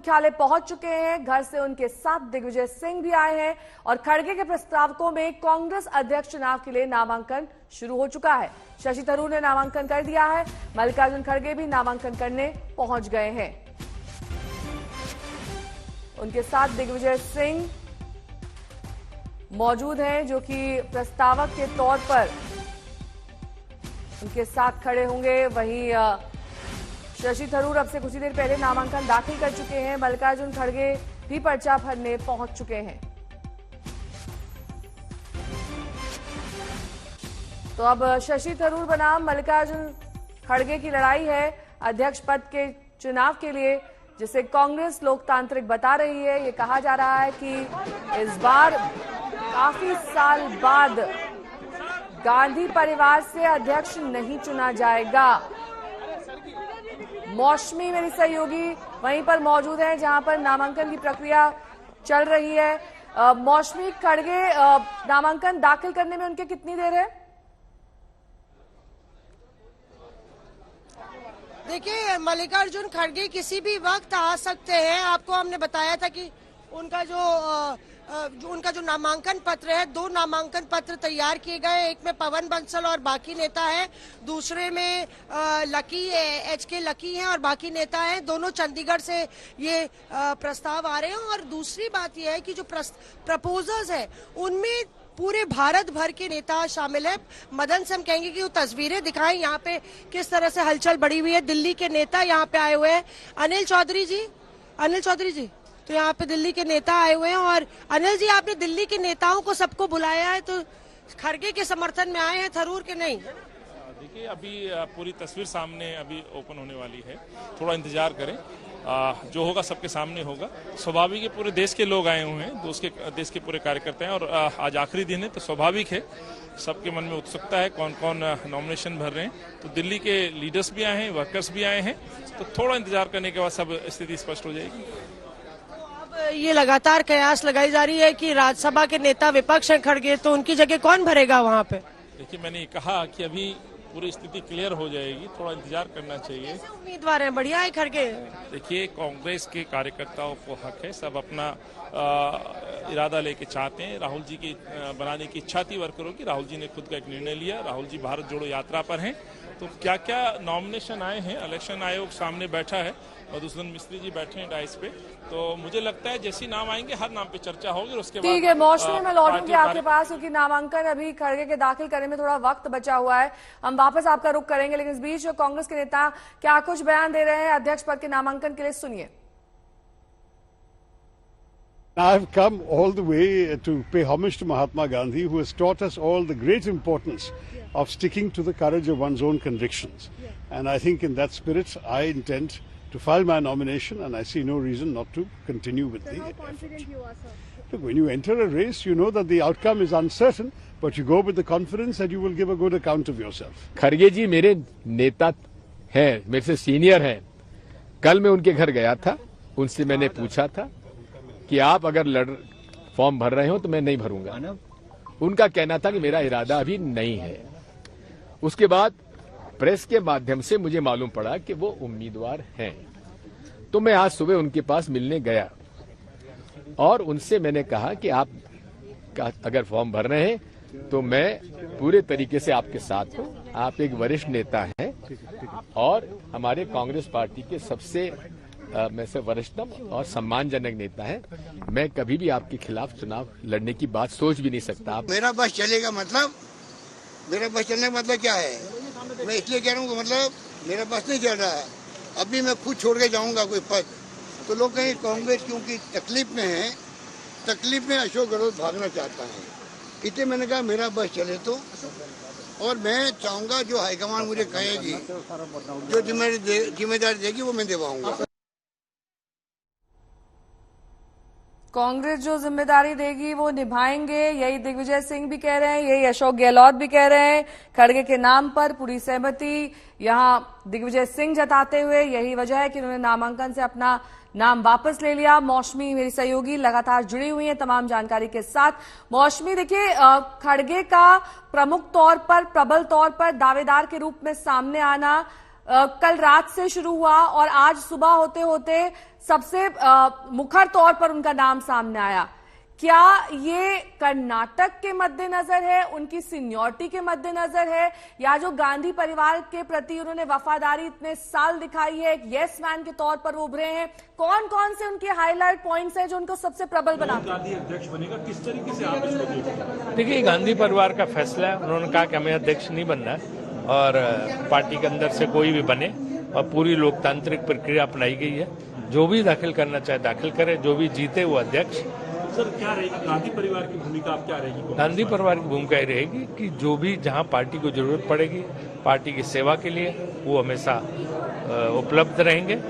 मुख्यालय पहुंच चुके हैं। घर से उनके साथ दिग्विजय सिंह भी आए हैं और खड़गे के प्रस्तावकों में कांग्रेस अध्यक्ष चुनाव के लिए नामांकन शुरू हो चुका है। शशि थरूर ने नामांकन कर दिया है। मल्लिकार्जुन खड़गे भी नामांकन करने पहुंच गए हैं। उनके साथ दिग्विजय सिंह मौजूद हैं, जो कि प्रस्तावक के तौर पर उनके साथ खड़े होंगे। वहीं शशि थरूर अब से कुछ ही देर पहले नामांकन दाखिल कर चुके हैं। मल्लिकार्जुन खड़गे भी पर्चा भरने पहुंच चुके हैं। तो अब शशि थरूर बनाम मल्लिकार्जुन खड़गे की लड़ाई है अध्यक्ष पद के चुनाव के लिए, जिसे कांग्रेस लोकतांत्रिक बता रही है। ये कहा जा रहा है कि इस बार काफी साल बाद गांधी परिवार से अध्यक्ष नहीं चुना जाएगा। मौसमी मेरी सहयोगी वहीं पर मौजूद है जहां पर नामांकन की प्रक्रिया चल रही है। मौसमी, खड़गे नामांकन दाखिल करने में उनके कितनी देर है? देखिए, मल्लिकार्जुन खड़गे किसी भी वक्त आ सकते हैं। आपको हमने बताया था कि उनका जो नामांकन पत्र है, 2 नामांकन पत्र तैयार किए गए। एक में पवन बंसल और बाकी नेता है, दूसरे में HK लकी हैं और बाकी नेता हैं। दोनों चंडीगढ़ से ये प्रस्ताव आ रहे हैं। और दूसरी बात यह है कि जो प्रपोजल्स है उनमें पूरे भारत भर के नेता शामिल है। मदन से हम कहेंगे कि वो तस्वीरें दिखाएं यहाँ पे किस तरह से हलचल बढ़ी हुई है। दिल्ली के नेता यहाँ पे आए हुए हैं। अनिल चौधरी जी, तो यहाँ पे दिल्ली के नेता आए हुए हैं। और अनिल जी, आपने दिल्ली के नेताओं को सबको बुलाया है, तो खड़गे के समर्थन में आए हैं, थरूर के नहीं? देखिए, अभी पूरी तस्वीर सामने अभी ओपन होने वाली है, थोड़ा इंतजार करें। जो होगा सबके सामने होगा। स्वाभाविक है, पूरे देश के लोग आए हुए हैं, देश के पूरे कार्यकर्ता हैं और आज आखिरी दिन है, तो स्वाभाविक है सबके मन में उत्सुकता है कौन कौन नॉमिनेशन भर रहे हैं। तो दिल्ली के लीडर्स भी आए हैं, वर्कर्स भी आए हैं, तो थोड़ा इंतजार करने के बाद सब स्थिति स्पष्ट हो जाएगी। ये लगातार कयास लगाई जा रही है कि राज्यसभा के नेता विपक्ष हैं खड़गे, तो उनकी जगह कौन भरेगा वहाँ पे? देखिए, मैंने कहा कि अभी पूरी स्थिति क्लियर हो जाएगी, थोड़ा इंतजार करना चाहिए। उम्मीदवार हैं, बढ़िया है खड़गे। देखिए, कांग्रेस के कार्यकर्ताओं को हक है, सब अपना इरादा लेके चाहते हैं। राहुल जी की बनाने की इच्छा थी वर्करों की। राहुल जी ने खुद का एक निर्णय लिया। राहुल जी भारत जोड़ो यात्रा पर हैं। तो क्या क्या नॉमिनेशन आए हैं, इलेक्शन आयोग सामने बैठा है, मधुसूदन मिस्त्री जी बैठे हैं डाइस पे। तो मुझे लगता है जैसी नाम आएंगे हर नाम पे चर्चा होगी और उसके बाद ठीक है। मौसमी, मैं लौटूंगी आपके पास, क्योंकि नामांकन अभी खड़गे के दाखिल करने में थोड़ा वक्त बचा हुआ है। हम वापस आपका रुख करेंगे, लेकिन इस बीच कांग्रेस के नेता क्या कुछ बयान दे रहे हैं अध्यक्ष पद के नामांकन के लिए, सुनिए। I have come all the way to pay homage to Mahatma Gandhi, who has taught us all the great importance of sticking to the courage of one's own convictions. And I think in that spirit, I intend to file my nomination, and I see no reason not to continue with the effort. How confident you are, sir? Look, when you enter a race, you know that the outcome is uncertain, but you go with the confidence that you will give a good account of yourself. खड़गे जी मेरे नेता हैं, मेरे से senior हैं। कल मैं उनके घर गया था, उनसे मैंने पूछा था कि आप अगर फॉर्म भर रहे हो तो मैं नहीं भरूंगा। उनका कहना था कि मेरा इरादा अभी नहीं है। उसके बाद प्रेस के माध्यम से मुझे मालूम पड़ा कि वो उम्मीदवार हैं। तो मैं आज सुबह उनके पास मिलने गया और उनसे मैंने कहा कि आप अगर फॉर्म भर रहे हैं तो मैं पूरे तरीके से आपके साथ हूं। आप एक वरिष्ठ नेता हैं और हमारे कांग्रेस पार्टी के सबसे में से वरिष्ठतम और सम्मानजनक नेता है। मैं कभी भी आपके खिलाफ चुनाव लड़ने की बात सोच भी नहीं सकता। मेरा बस चलेगा मतलब, मेरा बस चलने का मतलब क्या है? मैं इसलिए कह रहा हूँ, मतलब मेरा बस नहीं चल रहा है। अभी मैं खुद छोड़ के जाऊंगा कोई पद, तो लोग कहेंगे कांग्रेस क्योंकि तकलीफ में है, तकलीफ में अशोक गहलोत भागना चाहता है। इसलिए मैंने कहा मेरा बस चले तो, और मैं चाहूंगा जो हाईकमान मुझे कहेगी, जो जिम्मेदारी देगी वो मैं निभाऊंगा। कांग्रेस जो जिम्मेदारी देगी वो निभाएंगे, यही दिग्विजय सिंह भी कह रहे हैं, यही अशोक गहलोत भी कह रहे हैं। खड़गे के नाम पर पूरी सहमति यहां दिग्विजय सिंह जताते हुए, यही वजह है कि उन्होंने नामांकन से अपना नाम वापस ले लिया। मौसमी मेरी सहयोगी लगातार जुड़ी हुई हैं तमाम जानकारी के साथ। मौसमी, देखिए, खड़गे का प्रमुख तौर पर, प्रबल तौर पर दावेदार के रूप में सामने आना कल रात से शुरू हुआ और आज सुबह होते होते सबसे मुखर तौर पर उनका नाम सामने आया। क्या ये कर्नाटक के मद्देनजर है, उनकी सीनियरिटी के मद्देनजर है, या जो गांधी परिवार के प्रति उन्होंने वफादारी इतने साल दिखाई है, एक यस मैन के तौर पर वो उभरे हैं? कौन कौन से उनके हाईलाइट पॉइंट्स हैं जो उनको सबसे प्रबल बनाते हैं? गांधी अध्यक्ष बनेगा, किस तरीके से आप इसको देखते? देखिए, गांधी परिवार का फैसला है। उन्होंने कहा कि हमें अध्यक्ष नहीं बनना है और पार्टी के अंदर से कोई भी बने, और पूरी लोकतांत्रिक प्रक्रिया अपनाई गई है। जो भी दाखिल करना चाहे दाखिल करे, जो भी जीते वो अध्यक्ष। सर, क्या रहेगी गांधी परिवार की भूमिका, आप क्या रहेगी? गांधी परिवार की भूमिका ये रहेगी कि जो भी जहां पार्टी को जरूरत पड़ेगी पार्टी की सेवा के लिए वो हमेशा उपलब्ध रहेंगे,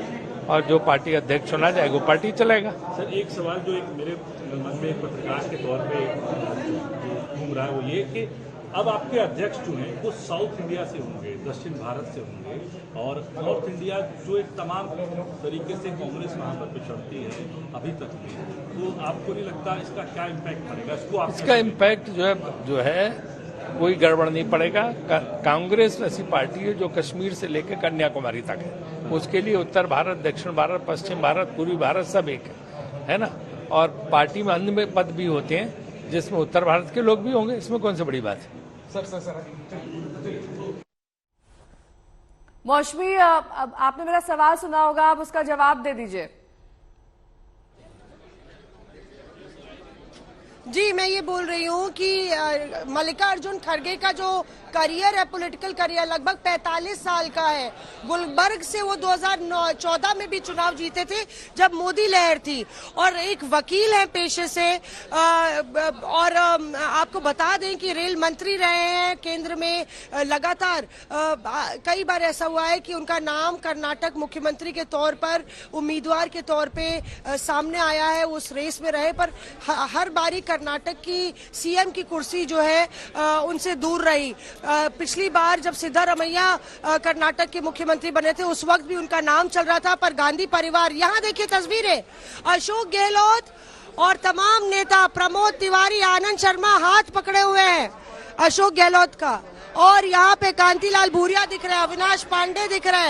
और जो पार्टी अध्यक्ष होना जाएगा वो पार्टी चलेगा। सर, एक सवाल जो एक मेरे मन में एक पत्रकार के तौर पे घूम रहा है वो ये कि अब आपके अध्यक्ष जो हैं वो साउथ इंडिया से होंगे, दक्षिण भारत से होंगे, और नॉर्थ इंडिया जो एक तमाम तरीके से कांग्रेस वहाँ पर पिछड़ती है अभी तक में, तो आपको नहीं लगता इसका क्या इम्पैक्ट पड़ेगा? इसका इम्पैक्ट जो है कोई गड़बड़ नहीं पड़ेगा। कांग्रेस ऐसी पार्टी है जो कश्मीर से लेकर कन्याकुमारी तक है। उसके लिए उत्तर भारत, दक्षिण भारत, पश्चिम भारत, पूर्वी भारत सब एक है ना। और पार्टी में अन्य पद भी होते हैं जिसमें उत्तर भारत के लोग भी होंगे, इसमें कौन सी बड़ी बात है? मौसमी, आपने मेरा सवाल सुना होगा, आप उसका जवाब दे दीजिए। जी, मैं ये बोल रही हूँ कि मल्लिकार्जुन खड़गे का जो करियर है, पॉलिटिकल करियर, लगभग 45 साल का है। गुलबर्ग से वो 2014 में भी चुनाव जीते थे जब मोदी लहर थी, और एक वकील है पेशे से, और आपको बता दें कि रेल मंत्री रहे हैं केंद्र में लगातार। कई बार ऐसा हुआ है कि उनका नाम कर्नाटक मुख्यमंत्री के तौर पर, उम्मीदवार के तौर पे सामने आया है, उस रेस में रहे, पर हर बारी कर्नाटक की सीएम की कुर्सी जो है उनसे दूर रही। पिछली बार जब सिद्धारमैया कर्नाटक के मुख्यमंत्री बने थे उस वक्त भी उनका नाम चल रहा था, पर गांधी परिवार, यहाँ देखिए तस्वीरें, अशोक गहलोत और तमाम नेता, प्रमोद तिवारी, आनंद शर्मा हाथ पकड़े हुए हैं अशोक गहलोत का, और यहाँ पे कांतिलाल भूरिया दिख रहे हैं, अविनाश पांडे दिख रहे हैं।